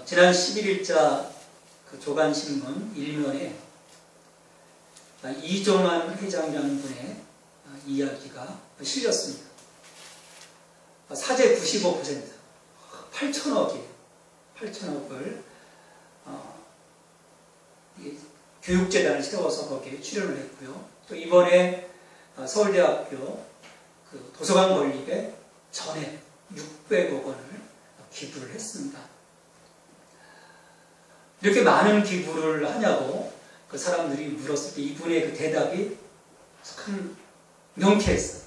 지난 11일자 그 조간신문 1면에 이종환 회장이라는 분의 이야기가 실렸습니다. 사재 95%, 8천억이에요. 8천억을 교육재단을 세워서 거기에 출연을 했고요. 또 이번에 서울대학교 그 도서관 건립에 전액 600억 원을 기부를 했습니다. 이렇게 많은 기부를 하냐고 그 사람들이 물었을 때 이분의 그 대답이 참 명쾌했어요.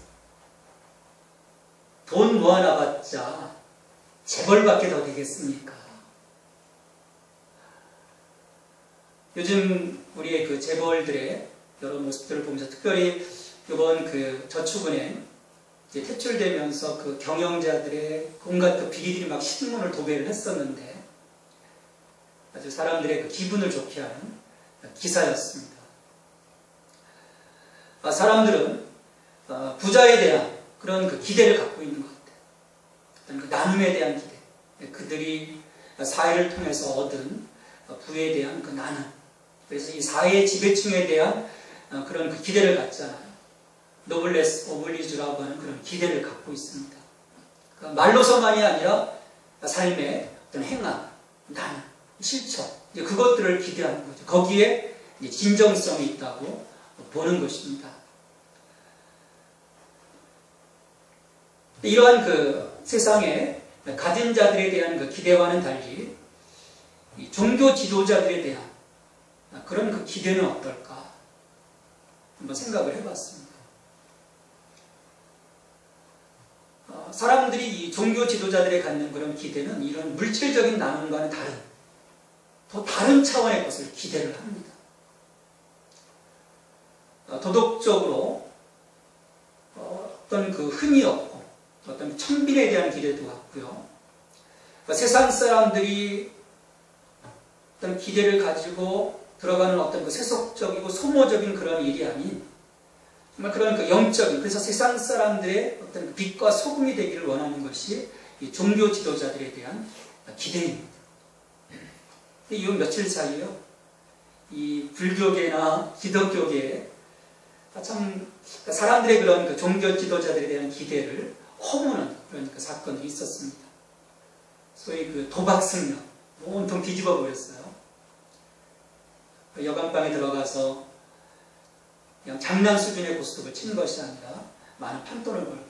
돈 모아놔봤자 재벌밖에 더 되겠습니까? 요즘 우리의 그 재벌들의 여러 모습들을 보면서 특별히 이번 그 저축은행 이제 퇴출되면서 그 경영자들의 온갖 그 비리들이 막 신문을 도배를 했었는데 아주 사람들의 그 기분을 좋게 하는 기사였습니다. 사람들은 부자에 대한 그런 그 기대를 갖고 있는 것 같아요. 어떤 그 나눔에 대한 기대, 그들이 사회를 통해서 얻은 부에 대한 그 나눔. 그래서 이 사회 지배층에 대한 그런 그 기대를 갖잖아요. 노블레스 오블리주라고 하는 그런 기대를 갖고 있습니다. 그러니까 말로서만이 아니라 삶의 어떤 행함, 나눔, 실천, 그것들을 기대하는 거죠. 거기에 진정성이 있다고 보는 것입니다. 이러한 그 세상에 가진 자들에 대한 그 기대와는 달리 종교 지도자들에 대한 그런 그 기대는 어떨까 한번 생각을 해봤습니다. 사람들이 이 종교 지도자들에 갖는 그런 기대는 이런 물질적인 나눔과는 더 다른 차원의 것을 기대를 합니다. 도덕적으로 어떤 그 흠이 없고 어떤 천빈에 대한 기대도 갖고요. 세상 사람들이 어떤 기대를 가지고 들어가는 어떤 그 세속적이고 소모적인 그런 일이 아닌 정말 그런 그 영적인, 그래서 세상 사람들의 어떤 그 빛과 소금이 되기를 원하는 것이 이 종교 지도자들에 대한 기대입니다. 이 며칠 사이에요. 이 불교계나 기독교계에 참 사람들의 그런 그 종교 지도자들에 대한 기대를 허무는 그런 그 사건이 있었습니다. 소위 그 도박승려 온통 뒤집어 버렸어요. 여관방에 들어가서 그냥 장난 수준의 고스톱을 치는 것이 아니라 많은 판돈을 걸고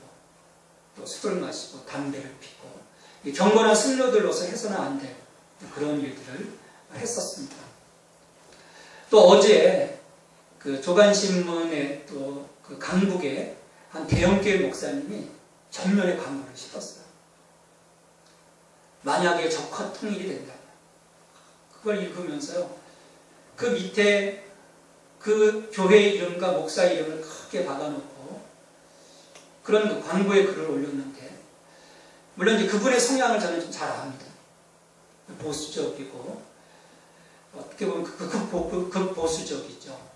또 술을 마시고 담배를 피고 경건한 승려들로서 해서는 안 될 그런 일들을 했었습니다. 또 어제 그 조간신문의 또 그 강북의 한 대형교회 목사님이 전면에 광고를 씹었어요. 만약에 적화 통일이 된다면 그걸 읽으면서요. 그 밑에 그 교회 이름과 목사 이름을 크게 박아놓고 그런 그 광고에 글을 올렸는데 물론 이제 그분의 성향을 저는 좀 잘 압니다. 보수적이고 어떻게 보면 극보수적이죠.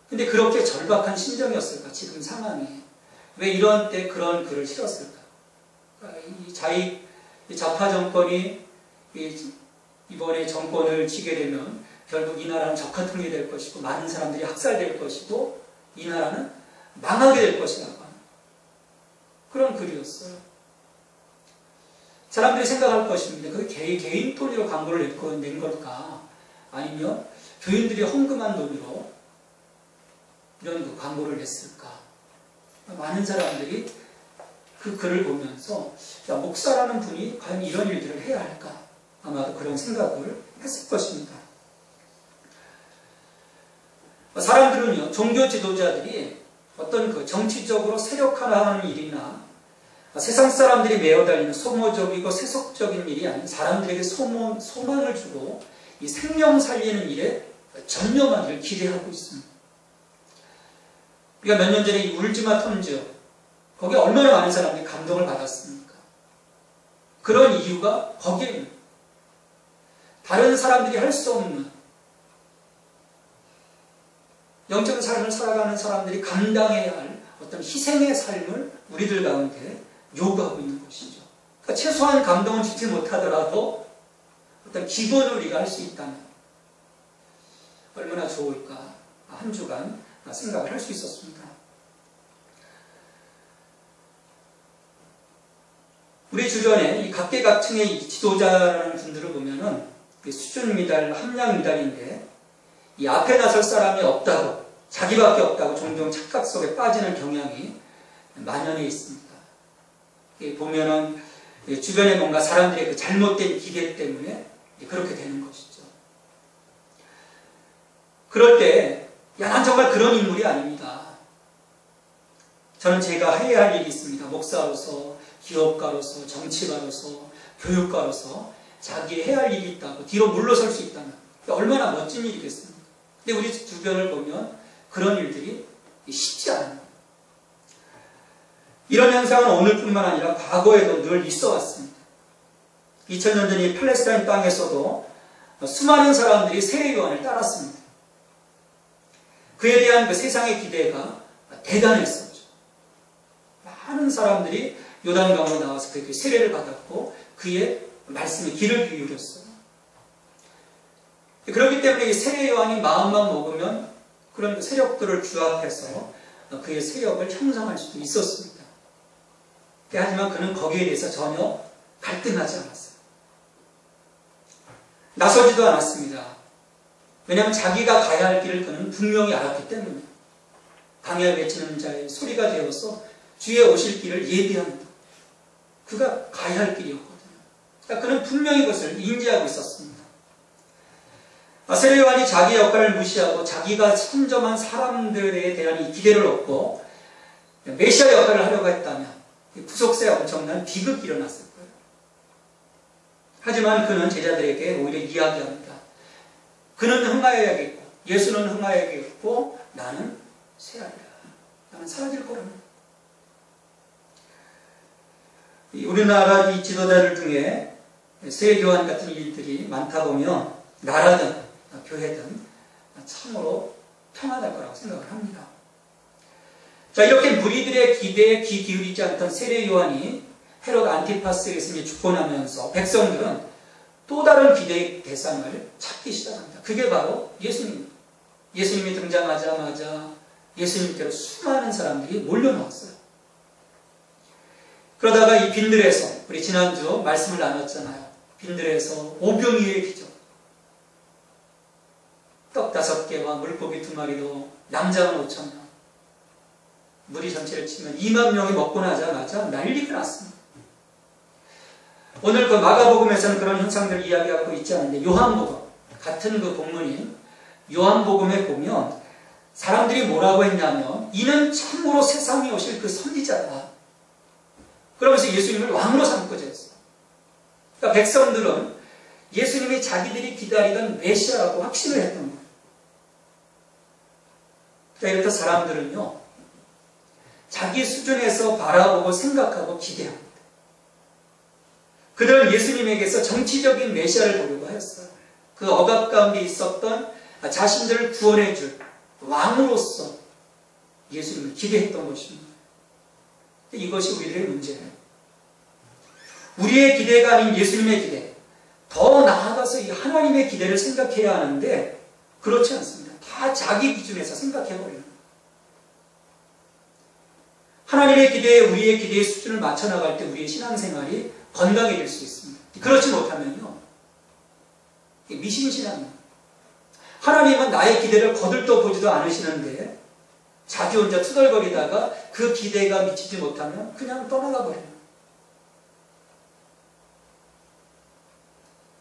근데 그렇게 절박한 심정이었을까? 지금 상황이 왜 이런 때 그런 글을 실었을까? 이 좌파 정권이 이번에 정권을 쥐게 되면 결국 이 나라는 적화통일이 될 것이고 많은 사람들이 학살될 것이고 이 나라는 망하게 될 것이라고 하는 그런 글이었어요. 사람들이 생각할 것입니다. 그게 개인 돈으로 광고를 낸 걸까? 아니면 교인들이 헌금한 돈으로 이런 그 광고를 냈을까? 많은 사람들이 그 글을 보면서 목사라는 분이 과연 이런 일들을 해야 할까? 아마도 그런 생각을 했을 것입니다. 사람들은요, 종교 지도자들이 어떤 그 정치적으로 세력화하는 일이나 세상 사람들이 메어달리는 소모적이고 세속적인 일이 아닌 사람들에게 소망을 주고 이 생명 살리는 일에 전념하기를 기대하고 있습니다. 우리가 몇 년 전에 이 울지마 톰즈 거기에 얼마나 많은 사람들이 감동을 받았습니까? 그런 이유가 거기에 있는 다른 사람들이 할 수 없는 영적인 삶을 살아가는 사람들이 감당해야 할 어떤 희생의 삶을 우리들 가운데 요구하고 있는 것이죠. 그러니까 최소한 감동을 주지 못하더라도 어떤 기본을 우리가 할 수 있다면 얼마나 좋을까 한 주간 생각을 할 수 있었습니다. 우리 주변에 이 각계각층의 지도자라는 분들을 보면은 수준 미달, 함량 미달인데 이 앞에 나설 사람이 없다고 자기밖에 없다고 종종 착각 속에 빠지는 경향이 만연해 있습니다. 보면은 주변에 뭔가 사람들의 그 잘못된 기대 때문에 그렇게 되는 것이죠. 그럴 때, 야, 난 정말 그런 인물이 아닙니다. 저는 제가 해야 할 일이 있습니다. 목사로서, 기업가로서, 정치가로서, 교육가로서 자기 해야 할 일이 있다고 뒤로 물러설 수 있다면 얼마나 멋진 일이겠습니까? 근데 우리 주변을 보면 그런 일들이 쉽지 않아요. 이런 현상은 오늘뿐만 아니라 과거에도 늘 있어 왔습니다. 2000년 전 이 팔레스타인 땅에서도 수많은 사람들이 세례 요한을 따랐습니다. 그에 대한 그 세상의 기대가 대단했었죠. 많은 사람들이 요단강으로 나와서 그에게 세례를 받았고 그의 말씀에 귀를 기울였어요. 그렇기 때문에 이 세례 요한이 마음만 먹으면 그런 세력들을 규합해서 그의 세력을 형성할 수도 있었습니다. 하지만 그는 거기에 대해서 전혀 갈등하지 않았어요. 나서지도 않았습니다. 왜냐하면 자기가 가야 할 길을 그는 분명히 알았기 때문에 강야 외치는 자의 소리가 되어서 주의 오실 길을 예비합니다. 그가 가야 할 길이었거든요. 그러니까 그는 분명히 그것을 인지하고 있었습니다. 세례 요한이 자기 역할을 무시하고 자기가 선점한 사람들에 대한 이 기대를 얻고 메시아 역할을 하려고 했다면 구속사에 엄청난 비극이 일어났을 거예요. 하지만 그는 제자들에게 오히려 이야기합니다. 그는 흥하여야겠고 예수는 흥하여야겠고 나는 쇠하리라. 나는 사라질 거라는. 우리나라 이 지도자들 중에 세례 요한 같은 일들이 많다 보면 나라든 교회든 참으로 평안할 거라고 생각을 합니다. 자, 이렇게 무리들의 기대에 귀 기울이지 않던 세례 요한이 헤롯 안티파스에서 죽고 나면서 백성들은 또 다른 기대의 대상을 찾기 시작합니다. 그게 바로 예수님. 예수님이 등장하자마자 예수님께로 수많은 사람들이 몰려나왔어요. 그러다가 이 빈들에서, 우리 지난주 말씀을 나눴잖아요. 빈들에서 오병이어의 기적. 떡 5개와 물고기 2마리로 남자는 5,000명. 무리 전체를 치면 2만 명이 먹고 나자마자 난리가 났습니다. 오늘 그 마가복음에서는 그런 현상들을 이야기하고 있지 않은데 요한복음, 같은 그 본문인 요한복음에 보면 사람들이 뭐라고 했냐면 이는 참으로 세상에 오실 그 선지자다. 그러면서 예수님을 왕으로 삼고자 했어요. 그러니까 백성들은 예수님이 자기들이 기다리던 메시아라고 확신을 했던 거예요. 그러니까 이렇다 사람들은요, 자기 수준에서 바라보고 생각하고 기대합니다. 그들은 예수님에게서 정치적인 메시아를 보려고 하였어요. 그 억압 가운데 있었던 자신들을 구원해 줄 왕으로서 예수님을 기대했던 것입니다. 이것이 우리들의 문제예요. 우리의 기대가 아닌 예수님의 기대, 더 나아가서 이 하나님의 기대를 생각해야 하는데 그렇지 않습니다. 다 자기 기준에서 생각해버려요. 하나님의 기대에 우리의 기대의 수준을 맞춰 나갈 때 우리의 신앙생활이 건강해질 수 있습니다. 그렇지 못하면요, 미신신앙이에요. 하나님은 나의 기대를 거들떠 보지도 않으시는데 자기 혼자 투덜거리다가 그 기대가 미치지 못하면 그냥 떠나가 버려요.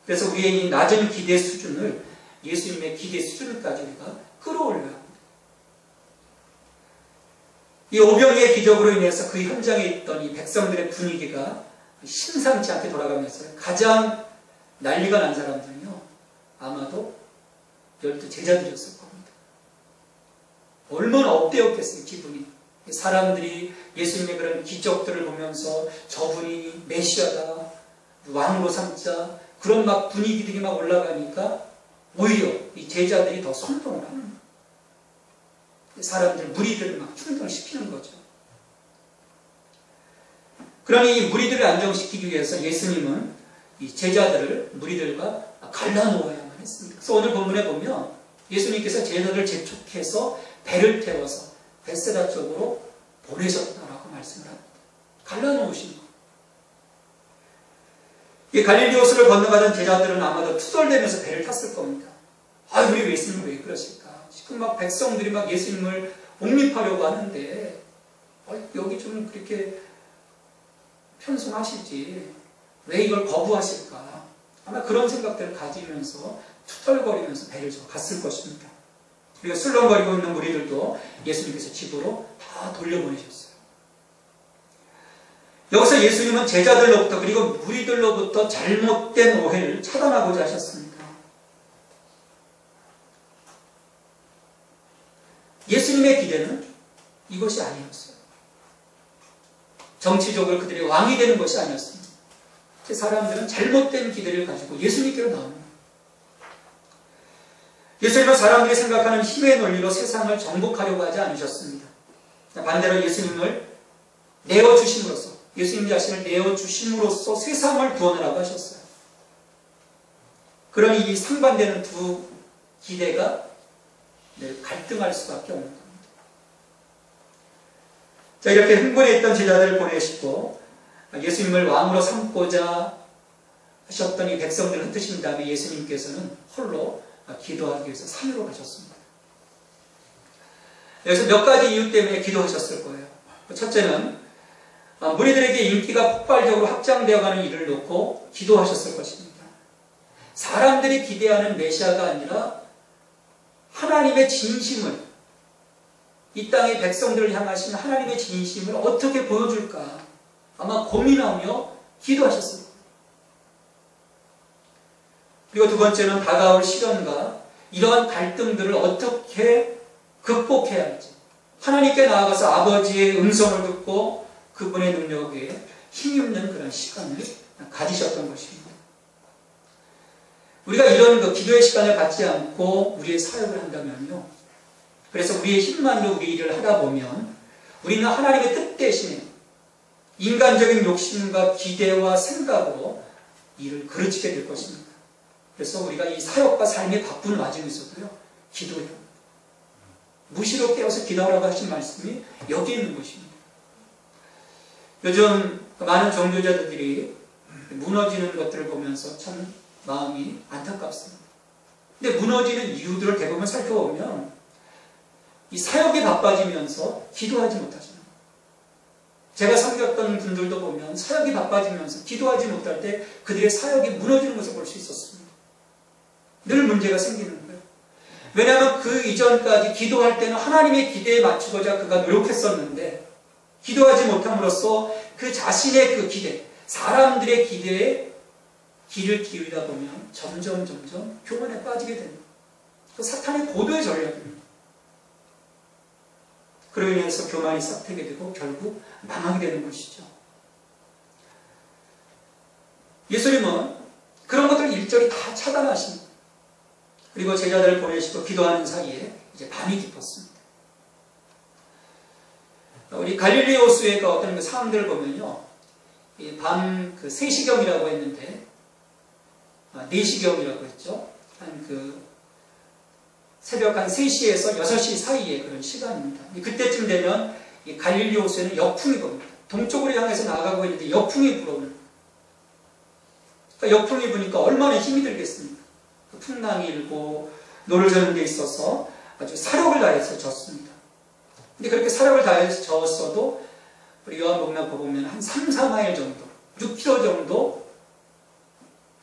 그래서 우리의 이 낮은 기대 수준을 예수님의 기대 수준까지 우리가 끌어올려야 합니다. 이 오병이의 기적으로 인해서 그 현장에 있던 이 백성들의 분위기가 심상치 않게 돌아가면서 가장 난리가 난 사람들은요, 아마도 12 제자들이었을 겁니다. 얼마나 업되었겠어요, 기분이. 사람들이 예수님의 그런 기적들을 보면서 저분이 메시아다, 왕으로 삼자, 그런 막 분위기들이 막 올라가니까 오히려 이 제자들이 더 선동을 하는 거예요. 사람들, 무리들을 막 충동시키는 거죠. 그러니 이 무리들을 안정시키기 위해서 예수님은 이 제자들을 무리들과 갈라놓아야만 했습니다. 그래서 오늘 본문에 보면 예수님께서 제자들을 재촉해서 배를 태워서 벳세다 쪽으로 보내셨다라고 말씀을 합니다. 갈라놓으신 것. 이 갈릴리 호수를 건너가던 제자들은 아마도 투덜대면서 배를 탔을 겁니다. 아, 우리 예수님 왜 그러실까? 지금 막 백성들이 막 예수님을 옹립하려고 하는데 여기 좀 그렇게 편성하시지 왜 이걸 거부하실까? 아마 그런 생각들을 가지면서 투덜거리면서 배를 갔을 것입니다. 그리고 술렁거리고 있는 무리들도 예수님께서 집으로 다 돌려보내셨어요. 여기서 예수님은 제자들로부터 그리고 무리들로부터 잘못된 오해를 차단하고자 하셨습니다. 예수님의 기대는 이것이 아니었어요. 정치적으로 그들의 왕이 되는 것이 아니었습니다. 사람들은 잘못된 기대를 가지고 예수님께로 나옵니다. 예수님은 사람들이 생각하는 힘의 논리로 세상을 정복하려고 하지 않으셨습니다. 반대로 예수님을 내어주심으로써 예수님 자신을 내어주심으로써 세상을 구원하라고 하셨어요. 그러니 이 상반되는 두 기대가 갈등할 수밖에 없는 겁니다. 자, 이렇게 흥분해 있던 제자들을 보내시고 예수님을 왕으로 삼고자 하셨던 이 백성들을 흩으신 다음에 예수님께서는 홀로 기도하기 위해서 산으로 가셨습니다. 여기서 몇 가지 이유 때문에 기도하셨을 거예요. 첫째는 무리들에게 인기가 폭발적으로 확장되어가는 일을 놓고 기도하셨을 것입니다. 사람들이 기대하는 메시아가 아니라 하나님의 진심을, 이 땅의 백성들을 향하신 하나님의 진심을 어떻게 보여줄까 아마 고민하며 기도하셨을 거예요. 그리고 두 번째는 다가올 시련과 이러한 갈등들을 어떻게 극복해야 할지, 하나님께 나아가서 아버지의 음성을 듣고 그분의 능력에 힘입는 그런 시간을 가지셨던 것입니다. 우리가 이런 기도의 시간을 갖지 않고 우리의 사역을 한다면요, 그래서 우리의 힘만으로 우리 일을 하다 보면 우리는 하나님의 뜻 대신에 인간적인 욕심과 기대와 생각으로 일을 그르치게 될 것입니다. 그래서 우리가 이 사역과 삶의 바쁜 와중에서도요, 기도해요. 무시로 깨어서 기도하라고 하신 말씀이 여기 있는 것입니다. 요즘 많은 종교자들이 무너지는 것들을 보면서 참 마음이 안타깝습니다. 근데 무너지는 이유들을 대부분 살펴보면 이 사역에 바빠지면서 기도하지 못하십니다. 제가 섬겼던 분들도 보면 사역이 바빠지면서 기도하지 못할 때 그들의 사역이 무너지는 것을 볼 수 있었습니다. 늘 문제가 생기는 거예요. 왜냐하면 그 이전까지 기도할 때는 하나님의 기대에 맞추고자 그가 노력했었는데 기도하지 못함으로써 그 자신의 그 기대, 사람들의 기대에 길을 기울이다 보면 점점 교만에 빠지게 됩니다. 그 사탄의 고도의 전략입니다. 그로 인해서 교만이 싹트게 되고 결국 망하게 되는 것이죠. 예수님은 그런 것들을 일절이 다 차단하십니다. 그리고 제자들을 보내시고 기도하는 사이에 이제 밤이 깊었습니다. 우리 갈릴리 호수의 그 어떤 그 상황들을 보면요, 밤 3시경이라고 했는데 4시경이라고 했죠. 새벽 한 3시에서 6시 사이의 그런 시간입니다. 그때쯤 되면 이 갈릴리 호수에는 역풍이 붑니다. 동쪽으로 향해서 나가고 있는데 역풍이 불어옵니다. 그러니까 역풍이 부니까 얼마나 힘이 들겠습니까? 그 풍랑이 일고 노를 저는 데 있어서 아주 사력을 다해서 졌습니다. 근데 그렇게 사력을 다해서 졌어도 우리 요한복음에 보면 한 3-4마일 정도, 6km 정도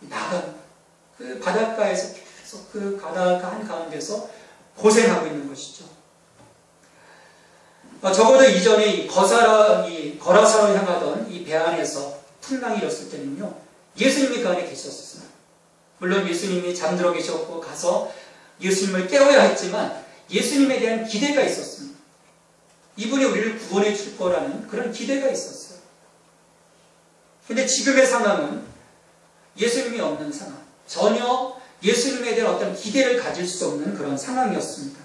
나간 그 바닷가에서 계속 그 바닷가 한가운데서 고생하고 있는 것이죠. 적어도 이전에 이 거라사로 향하던 이 배 안에서 풍랑이 일었을 때는요, 예수님이 그 안에 계셨었어요. 물론 예수님이 잠들어 계셨고 가서 예수님을 깨워야 했지만 예수님에 대한 기대가 있었습니다. 이분이 우리를 구원해 줄 거라는 그런 기대가 있었어요. 근데 지금의 상황은 예수님이 없는 상황, 전혀 예수님에 대한 어떤 기대를 가질 수 없는 그런 상황이었습니다.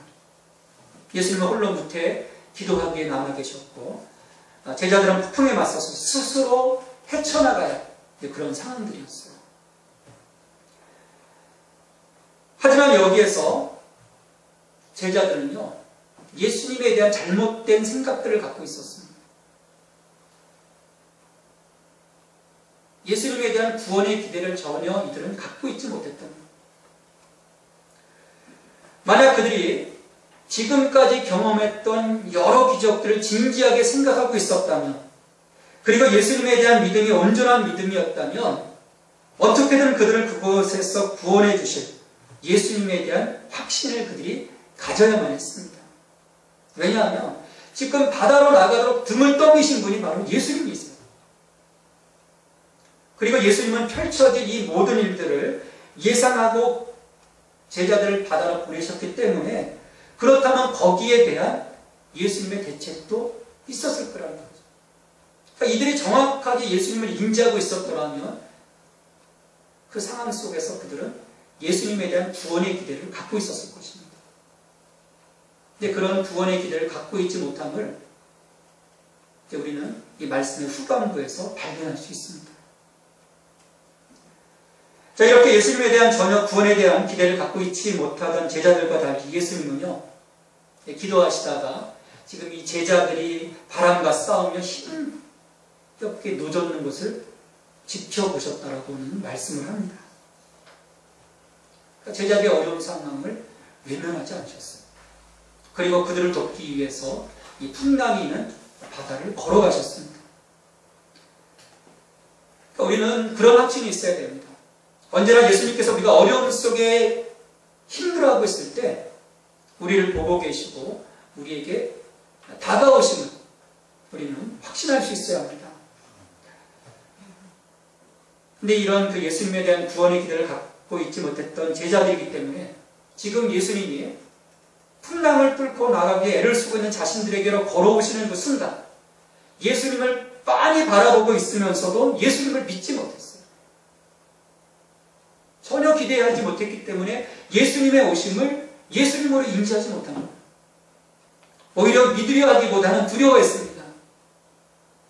예수님은 홀로 무태 기도하기에 남아 계셨고 제자들은 폭풍에 맞서서 스스로 헤쳐나가야 그런 상황들이었어요. 하지만 여기에서 제자들은요, 예수님에 대한 잘못된 생각들을 갖고 있었습니다. 예수님에 대한 구원의 기대를 전혀 이들은 갖고 있지 못했던 거예요. 만약 그들이 지금까지 경험했던 여러 기적들을 진지하게 생각하고 있었다면, 그리고 예수님에 대한 믿음이 온전한 믿음이었다면, 어떻게든 그들을 그곳에서 구원해 주실 예수님에 대한 확신을 그들이 가져야만 했습니다. 왜냐하면 지금 바다로 나가도록 등을 떠미신 분이 바로 예수님이세요. 그리고 예수님은 펼쳐질 이 모든 일들을 예상하고 제자들을 바다로 보내셨기 때문에, 그렇다면 거기에 대한 예수님의 대책도 있었을 거라는 거죠. 그러니까 이들이 정확하게 예수님을 인지하고 있었더라면 그 상황 속에서 그들은 예수님에 대한 구원의 기대를 갖고 있었을 것입니다. 근데 그런 구원의 기대를 갖고 있지 못함을 우리는 이 말씀의 후반부에서 발견할 수 있습니다. 자, 이렇게 예수님에 대한 전혀 구원에 대한 기대를 갖고 있지 못하던 제자들과 달리 예수님은요, 기도하시다가 지금 이 제자들이 바람과 싸우며 힘겹게 노젓는 것을 지켜보셨다라고는 말씀을 합니다. 그러니까 제자들의 어려운 상황을 외면하지 않으셨어요. 그리고 그들을 돕기 위해서 이 풍랑이 있는 바다를 걸어가셨습니다. 그러니까 우리는 그런 확신이 있어야 됩니다. 언제나 예수님께서 우리가 어려움 속에 힘들어하고 있을 때 우리를 보고 계시고 우리에게 다가오심을 우리는 확신할 수 있어야 합니다. 근데 이런 그 예수님에 대한 구원의 기대를 갖고 있지 못했던 제자들이기 때문에 지금 예수님이 풍랑을 뚫고 나가기 위해 애를 쓰고 있는 자신들에게로 걸어오시는 그 순간, 예수님을 빤히 바라보고 있으면서도 예수님을 믿지 못했어요. 전혀 기대하지 못했기 때문에 예수님의 오심을 예수님으로 인지하지 못한 거예요. 오히려 믿으려 하기보다는 두려워했습니다.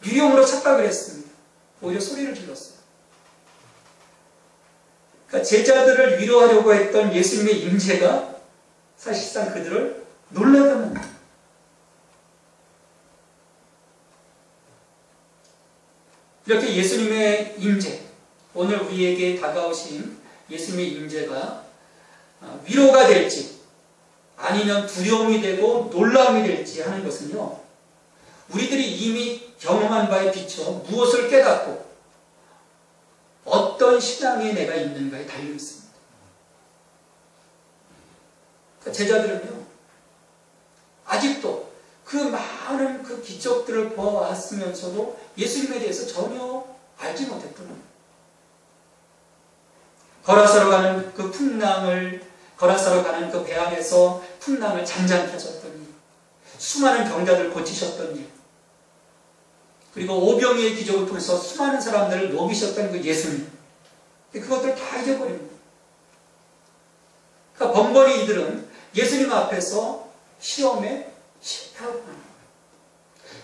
유령으로 착각을 했습니다. 오히려 소리를 질렀어요. 그러니까 제자들을 위로하려고 했던 예수님의 임재가 사실상 그들을 놀라게 합니다. 이렇게 예수님의 임재, 오늘 우리에게 다가오신 예수님의 임재가 위로가 될지 아니면 두려움이 되고 놀라움이 될지 하는 것은요, 우리들이 이미 경험한 바에 비춰 무엇을 깨닫고 어떤 신앙에 내가 있는가에 달려 있습니다. 그러니까 제자들은요, 아직도 그 많은 그 기적들을 보아왔으면서도 예수님에 대해서 전혀 알지 못했던 거예요. 거라사로 가는 그 풍랑을, 거라사로 가는 그 배 안에서 풍랑을 잔잔케 하셨던 일, 수많은 병자들 고치셨던 일, 그리고 오병이의 기적을 통해서 수많은 사람들을 녹이셨던 그 예수님, 그것들 다 잊어버립니다. 그러니까 번번이 이들은 예수님 앞에서 시험에 실패하고 하는 거예요.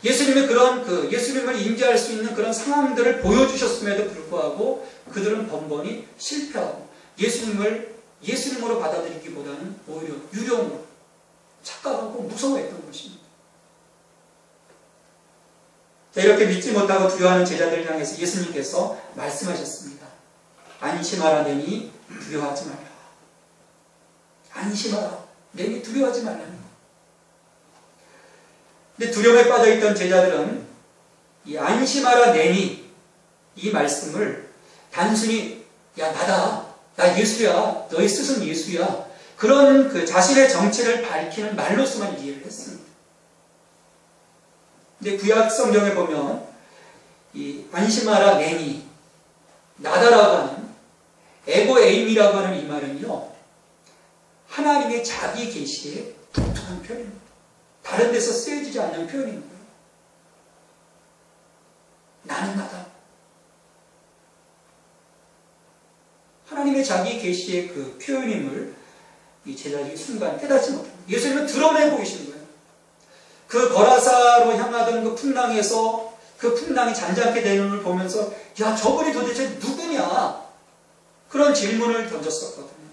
예수님의 그런 예수님을 인지할 수 있는 그런 상황들을 보여주셨음에도 불구하고 그들은 번번이 실패하고 예수님을 예수님으로 받아들이기보다는 오히려 유령으로 착각하고 무서워했던 것입니다. 자, 이렇게 믿지 못하고 두려워하는 제자들을 향해서 예수님께서 말씀하셨습니다. 안심하라 내니 두려워하지 말라. 안심하라 내니 두려워하지 말라는 거. 근데 두려움에 빠져있던 제자들은 이 안심하라 내니 이 말씀을 단순히 야 나다, 나 예수야, 너의 스승 예수야, 그런 그 자신의 정체를 밝히는 말로서만 이해를 했습니다. 근데 구약 성경에 보면 이 안심하라 내니 나다라고 하는 에고 에임이라고 하는 이 말은요, 하나님의 자기 계시에 독특한 표현입니다. 다른 데서 쓰여지지 않는 표현인 거예요. 나는 나다. 하나님의 자기 계시의 그 표현임을 이 제자들이 순간 깨닫지 못합니다. 예수님은 드러내고 계신 거예요. 그 거라사로 향하던 그 풍랑에서 그 풍랑이 잠잠게 되는 걸 보면서 야, 저분이 도대체 누구냐? 그런 질문을 던졌었거든요.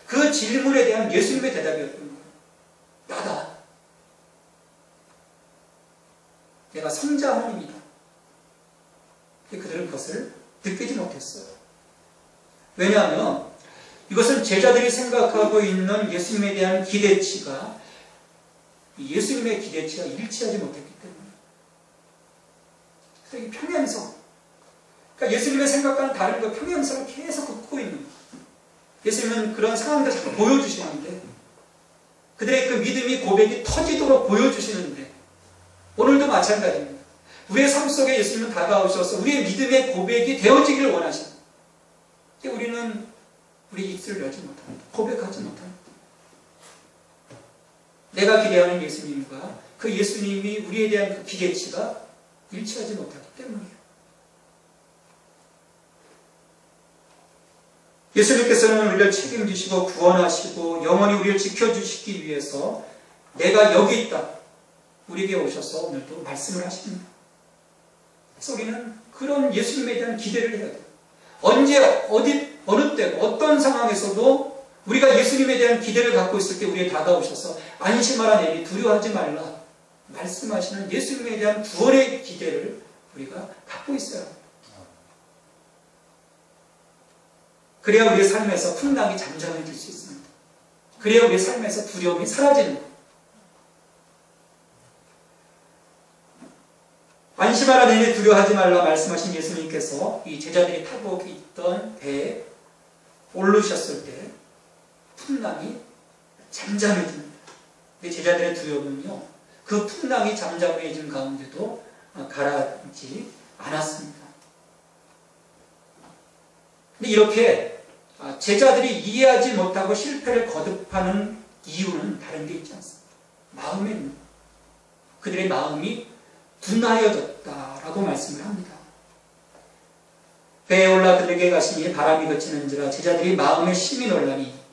그 질문에 대한 예수님의 대답이었던 거예요. 나다. 내가 성자 하나님이다. 그들은 그것을 느끼지 못했어요. 왜냐하면 이것은 제자들이 생각하고 있는 예수님에 대한 기대치가 예수님의 기대치가 일치하지 못했기 때문에. 그래서 이 평행선, 그러니까 예수님의 생각과는 다른 그 평행선을 계속 긋고 있는 거예요. 예수님은 그런 상황들 자꾸 보여주시는데, 그들의 그 믿음이 고백이 터지도록 보여주시는데, 오늘도 마찬가지입니다. 우리의 삶 속에 예수님은 다가오셔서 우리의 믿음의 고백이 되어지기를 원하십니다. 우리는 우리 입술을 열지 못합니다. 고백하지 못합니다. 내가 기대하는 예수님과 그 예수님이 우리에 대한 그 기대치가 일치하지 못하기 때문이에요. 예수님께서는 우리를 책임지시고 구원하시고 영원히 우리를 지켜주시기 위해서 내가 여기 있다. 우리에게 오셔서 오늘도 말씀을 하십니다. 그래서 우리는 그런 예수님에 대한 기대를 해야 돼요. 언제, 어디, 어느 때, 어떤 상황에서도 우리가 예수님에 대한 기대를 갖고 있을 때 우리에 다가오셔서 안심하라 내니 두려워하지 말라 말씀하시는 예수님에 대한 구원의 기대를 우리가 갖고 있어야 합니다. 그래야 우리의 삶에서 풍랑이 잠잠해질 수 있습니다. 그래야 우리의 삶에서 두려움이 사라지는 거예요. 안심하라 내니 두려워하지 말라 말씀하신 예수님께서 이 제자들이 타고 있던 배에 오르셨을 때 풍랑이 잠잠해집니다. 근데 제자들의 두려움은요, 그 풍랑이 잠잠해진 가운데도 가라앉지 않았습니다. 근데 이렇게 제자들이 이해하지 못하고 실패를 거듭하는 이유는 다른 게 있지 않습니다. 마음에 있는 거예요. 그들의 마음이 둔하여졌다라고 말씀을 합니다. 배에 올라 그들에게 가시니 바람이 그치는지라 제자들이 마음에 심히 놀라니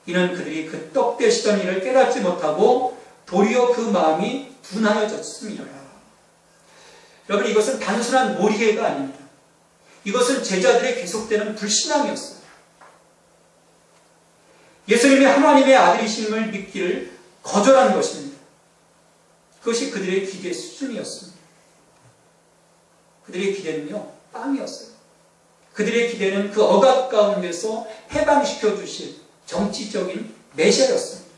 이는 그들이 그 떡되시던 일을 깨닫지 못하고 도리어 그 마음이 둔하여졌음이라. 여러분, 이것은 단순한 몰이해가 아닙니다. 이것은 제자들의 계속되는 불신앙이었어요. 예수님이 하나님의 아들이심을 믿기를 거절한 것입니다. 그것이 그들의 기대 수준이었습니다. 그들의 기대는요, 빵이었어요. 그들의 기대는 그 억압 가운데서 해방시켜 주실 정치적인 메시아였습니다.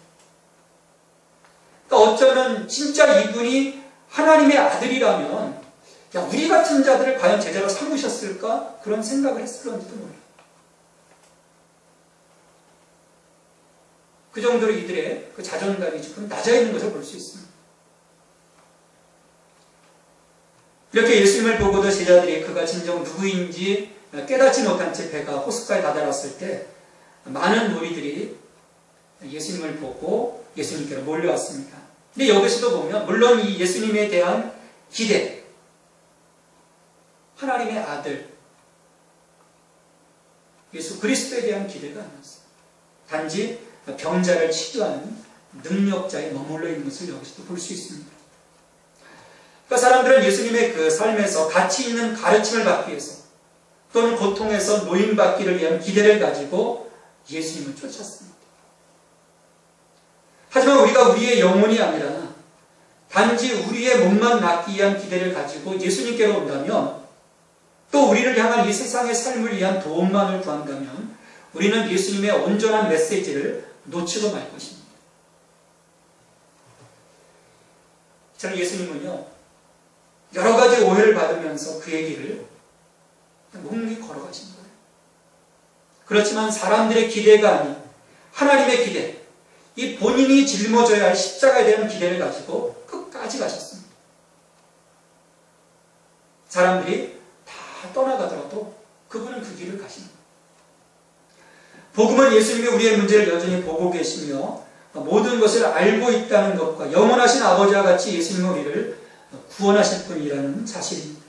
그러니까 어쩌면 진짜 이분이 하나님의 아들이라면 야, 우리 같은 자들을 과연 제자로 삼으셨을까? 그런 생각을 했을런지도 몰라요. 그 정도로 이들의 그 자존감이 조금 낮아 있는 것을 볼 수 있습니다. 이렇게 예수님을 보고도 제자들이 그가 진정 누구인지 깨닫지 못한 채 배가 호숫가에 다다랐을 때 많은 무리들이 예수님을 보고 예수님께로 몰려왔습니다. 근데 여기서도 보면 물론 이 예수님에 대한 기대, 하나님의 아들 예수 그리스도에 대한 기대가 아니었어요. 단지 병자를 치유하는 능력자에 머물러 있는 것을 여기서도 볼 수 있습니다. 그러니까 사람들은 예수님의 그 삶에서 가치 있는 가르침을 받기 위해서 또는 고통에서 노인받기를 위한 기대를 가지고 예수님을 쫓았습니다. 하지만 우리가 우리의 영혼이 아니라 단지 우리의 몸만 낫기 위한 기대를 가지고 예수님께로 온다면 또 우리를 향한 이 세상의 삶을 위한 도움만을 구한다면 우리는 예수님의 온전한 메시지를 놓치고 말 것입니다. 저는 예수님은요, 여러 가지 오해를 받으면서 그의 길을 묵묵히 걸어가신 거예요. 그렇지만 사람들의 기대가 아닌 하나님의 기대, 이 본인이 짊어져야 할 십자가에 대한 기대를 가지고 끝까지 가셨습니다. 사람들이 다 떠나가더라도 그분은 그 길을 가신 거예요. 복음은 예수님이 우리의 문제를 여전히 보고 계시며 모든 것을 알고 있다는 것과 영원하신 아버지와 같이 예수님은 우리를 구원하실 분이라는 사실입니다.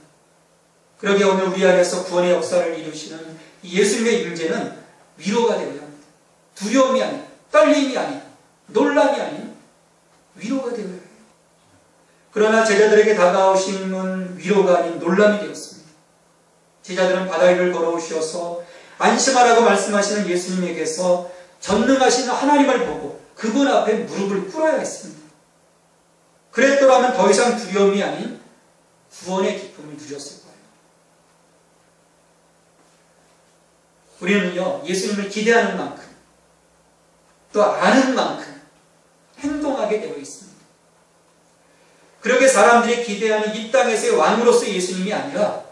그러기에 오늘 우리 안에서 구원의 역사를 이루시는 예수님의 임재는 위로가 되어야 합니다. 두려움이 아닌, 떨림이 아닌, 놀람이 아닌 위로가 되어야 해요. 그러나 제자들에게 다가오심은 위로가 아닌 놀람이 되었습니다. 제자들은 바다 위를 걸어오셔서 안심하라고 말씀하시는 예수님에게서 전능하신 하나님을 보고 그분 앞에 무릎을 꿇어야 했습니다. 그랬더라면 더 이상 두려움이 아닌 구원의 기쁨을 누렸을 거예요. 우리는요, 예수님을 기대하는 만큼 또 아는 만큼 행동하게 되어 있습니다. 그렇게 사람들이 기대하는 이 땅에서의 왕으로서의 예수님이 아니라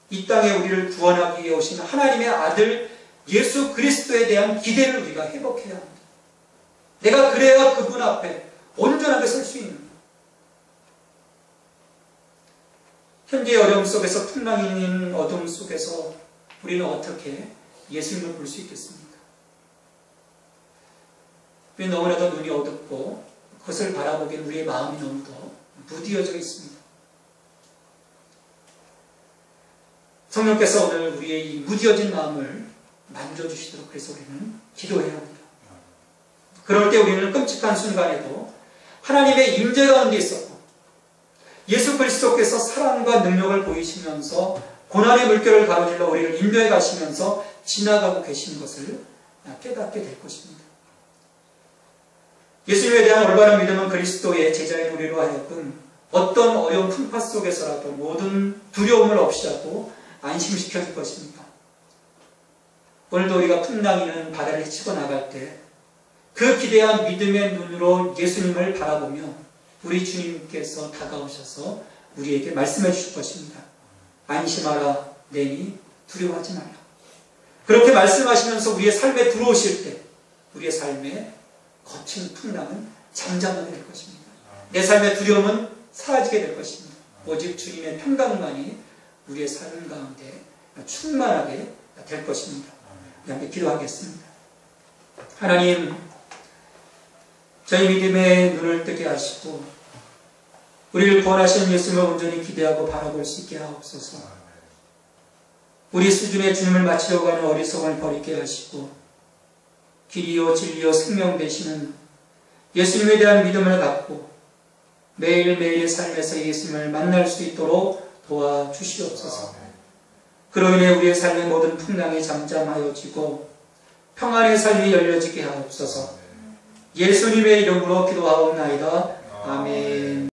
이 땅에 우리를 구원하기 위해 오신 하나님의 아들 예수 그리스도에 대한 기대를 우리가 회복해야 합니다. 내가 그래야 그분 앞에 온전하게 설 수 있는 거예요. 현재의 어려움 속에서 풍랑이 있는 어둠 속에서 우리는 어떻게 예수님을 볼 수 있겠습니까? 우리 너무나도 눈이 어둡고 그것을 바라보기엔 우리의 마음이 너무도 무디어져 있습니다. 성령께서 오늘 우리의 이 무디어진 마음을 만져주시도록 그래서 우리는 기도해야 합니다. 그럴 때 우리는 끔찍한 순간에도 하나님의 임재 가운데 있었고 예수 그리스도께서 사랑과 능력을 보이시면서 고난의 물결을 가로질러 우리를 인도해 가시면서 지나가고 계신 것을 깨닫게 될 것입니다. 예수님에 대한 올바른 믿음은 그리스도의 제자인 우리로 하여금 어떤 어려운 풍파 속에서라도 모든 두려움을 없이라도 안심시켜 줄 것입니다. 오늘도 우리가 풍랑이는 바다를 헤치고 나갈 때 그 기대한 믿음의 눈으로 예수님을 바라보며 우리 주님께서 다가오셔서 우리에게 말씀해 주실 것입니다. 안심하라 내니 두려워하지 말라. 그렇게 말씀하시면서 우리의 삶에 들어오실 때 우리의 삶에 거친 풍랑은 잠잠하게 될 것입니다. 내 삶의 두려움은 사라지게 될 것입니다. 오직 주님의 평강만이 우리의 삶 가운데 충만하게 될 것입니다. 함께 기도하겠습니다. 하나님, 저희 믿음의 눈을 뜨게 하시고 우리를 구원하신 예수님을 온전히 기대하고 바라볼 수 있게 하옵소서. 우리 수준의 주님을 맞추려고 하는 어리석음을 버리게 하시고 길이요 진리요 생명 되시는 예수님에 대한 믿음을 갖고 매일매일의 삶에서 예수님을 만날 수 있도록 도와주시옵소서. 그로 인해 우리의 삶의 모든 풍랑이 잠잠하여지고 평안의 삶이 열려지게 하옵소서. 예수님의 이름으로 기도하옵나이다. 아멘.